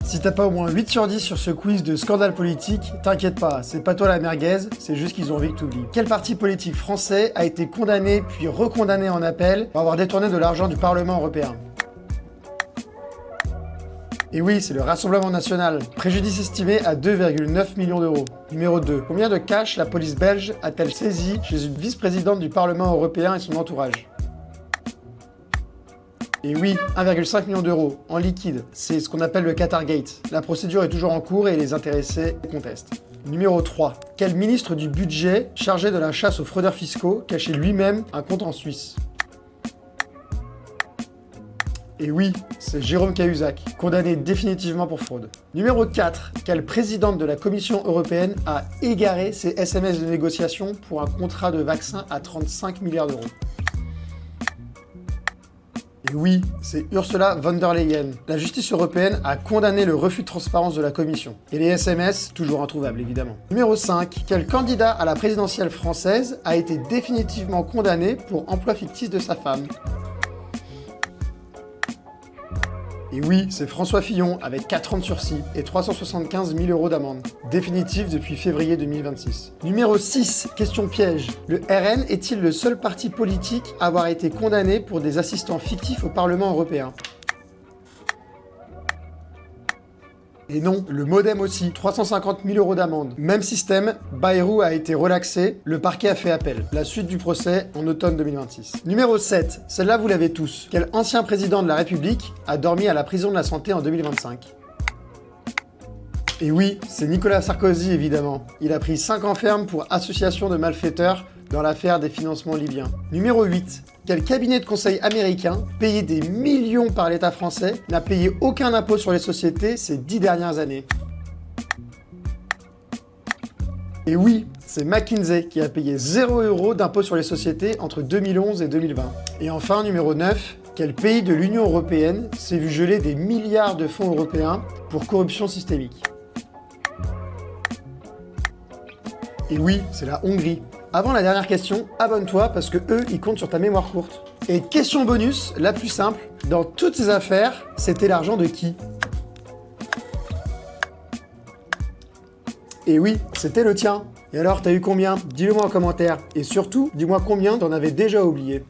Si t'as pas au moins 8 sur 10 sur ce quiz de scandale politique, t'inquiète pas, c'est pas toi la merguez, c'est juste qu'ils ont envie que t'oublies. Quel parti politique français a été condamné puis recondamné en appel pour avoir détourné de l'argent du Parlement européen? Et oui, c'est le Rassemblement National. Préjudice estimé à 2,9 millions d'euros. Numéro 2. Combien de cash la police belge a-t-elle saisi chez une vice-présidente du Parlement européen et son entourage? Et oui, 1,5 million d'euros en liquide. C'est ce qu'on appelle le Qatargate. La procédure est toujours en cours et les intéressés contestent. Numéro 3. Quel ministre du budget chargé de la chasse aux fraudeurs fiscaux cachait lui-même un compte en Suisse? Et oui, c'est Jérôme Cahuzac, condamné définitivement pour fraude. Numéro 4. Quelle présidente de la Commission européenne a égaré ses SMS de négociation pour un contrat de vaccin à 35 milliards d'euros? Et oui, c'est Ursula von der Leyen. La justice européenne a condamné le refus de transparence de la Commission. Et les SMS, toujours introuvables évidemment. Numéro 5. Quel candidat à la présidentielle française a été définitivement condamné pour emploi fictif de sa femme? Et oui, c'est François Fillon, avec 4 ans de sursis et 375 000 euros d'amende. Définitif depuis février 2026. Numéro 6, question piège. Le RN est-il le seul parti politique à avoir été condamné pour des assistants fictifs au Parlement européen? Et non, le Modem aussi, 350 000 euros d'amende. Même système, Bayrou a été relaxé, le parquet a fait appel. La suite du procès en automne 2026. Numéro 7, celle-là vous l'avez tous. Quel ancien président de la République a dormi à la prison de la Santé en 2025? Et oui, c'est Nicolas Sarkozy évidemment. Il a pris 5 ans ferme pour association de malfaiteurs dans l'affaire des financements libyens. Numéro 8. Quel cabinet de conseil américain, payé des millions par l'État français, n'a payé aucun impôt sur les sociétés ces 10 dernières années? Et oui, c'est McKinsey qui a payé 0 € d'impôt sur les sociétés entre 2011 et 2020. Et enfin, numéro 9. Quel pays de l'Union européenne s'est vu geler des milliards de fonds européens pour corruption systémique? Et oui, c'est la Hongrie. Avant la dernière question, abonne-toi parce que eux, ils comptent sur ta mémoire courte. Et question bonus, la plus simple, dans toutes ces affaires, c'était l'argent de qui? Et oui, c'était le tien. Et alors, t'as eu combien? Dis-le moi en commentaire. Et surtout, dis-moi combien t'en avais déjà oublié.